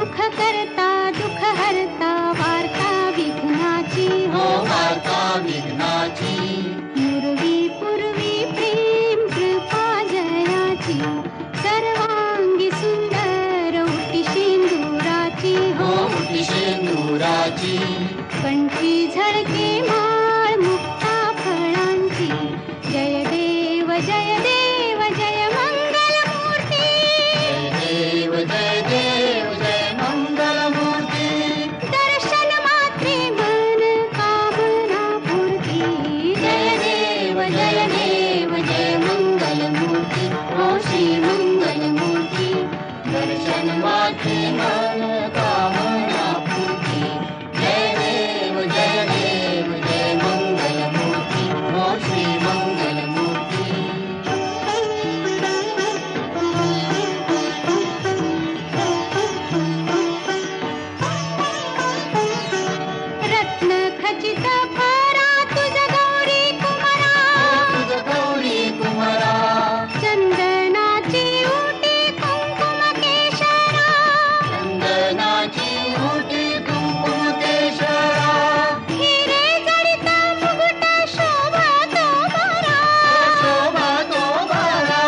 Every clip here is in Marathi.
सुख करता दुःख हरता वार्ता विघ्नाची हो वार्ता विघ्नाची पूर्वी पूर्वी प्रेम कृपा जयाची सर्वांगी सुंदर उटी शेंदुराची हो उटी शेंदुराची कंठी झळके माळ मुक्ता फळांची जय देव जय देव जय मंगल मूर्ती जय देव जय मंगल मूर्ती दर्शन मात्रे मन कामना पूर्ती जय देव जय मंगल मूर्ती हो श्री मंगल मूर्ती दर्शन मात्रे मन कामना पूर्ती जय देव जय मंगल मूर्ती हो श्री मंगल मूर्ती रत्न खचित फरा तुझ गौरी कुमारा तुझ गौरी कुमारा चंदनाची उटी कुंकुम केशरा चंदनाची उटी कुंकुम केशरा हिरे जडित मुकुट शोभा तो बरा शोभा तो बारा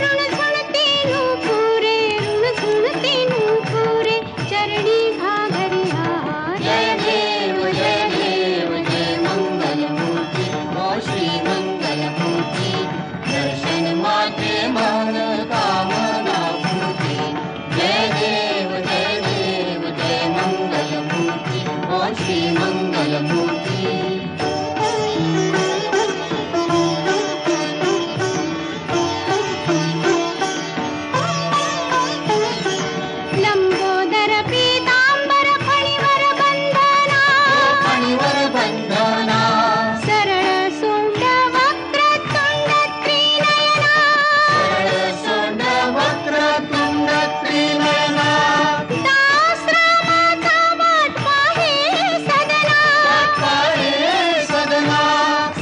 ऋण झुणती नूपुरे ऋण झुणती नूपुरे चरणी घागरिया जय देव जय मंगल मूर्ती हो श्री मंगल मूर्ती दर्शन मात्रे मन कामना पूर्ती जय देव जय मंगल मूर्ती हो श्री मंगल मूर्ती लंबोदर पीतांबर फणीवर बंधना फणीवर बंधना सरळ सोंड वक्रतुंड त्रिनयना सरळ सोंड वक्रतुंड त्रिनयना दासरामाचा वाट पाहे सदना पाहे सदना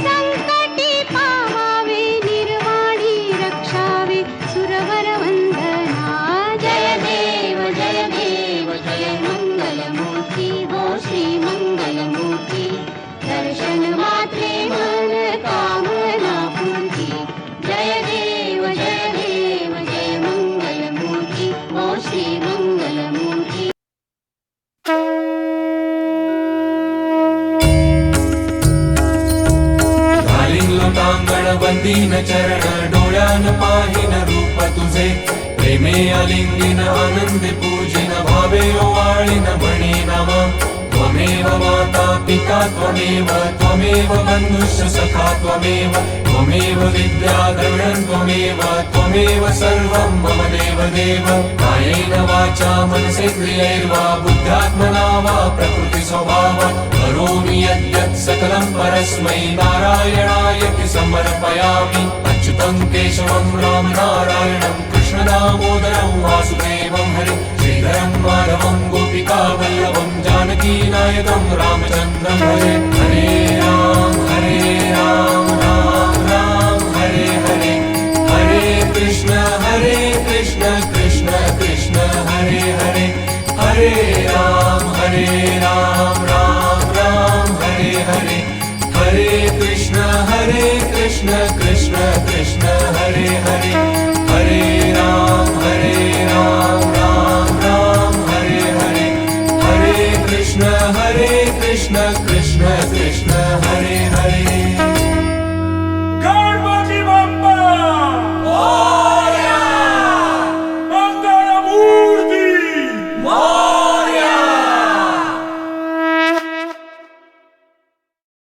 संकटी पावावे निर्वाणी रक्षावे सुरवर वंदना जय देव जय मंगल मूर्ती हो श्री मंगल मूर्ती दर्शन मात्रे मन कामना पूर्ती जय देव जय मंगल मूर्ती हो श्री मंगल मूर्ती घालीन लोटांगण वंदीन चरण डोळ्यान पाहिन रूप तुझे प्रेमे आलिंगिन आनंदे पूजिन भावे ओवाळीन म्हणे नामा त्वमेव माता पिता त्वमेव बंधुश्च सखा त्वमेव विद्या द्रविणं त्वमेव सर्वं मम देव कायेन वाचा मनसेन्द्रियैर्वा बुद्ध्यात्मना वा प्रकृति स्वभावात् करोमि यद्यत् सकलं परस्मै नारायणायति समर्पयामि अच्युतं केशवं राम नारायणं कृष्णदामोदरं वासुदेवं हरे श्रीधरं माधवं गोपिकावल्लभं जानकीनायकं रामचन्द्रं भजे हरे राम राम राम हरे हरे हरे कृष्ण कृष्ण कृष्ण हरे हरे हरे राम राम राम हरे हरे हरे कृष्ण कृष्ण कृष्ण हरे हरे हरे राम राम राम हरे हरे हरे कृष्ण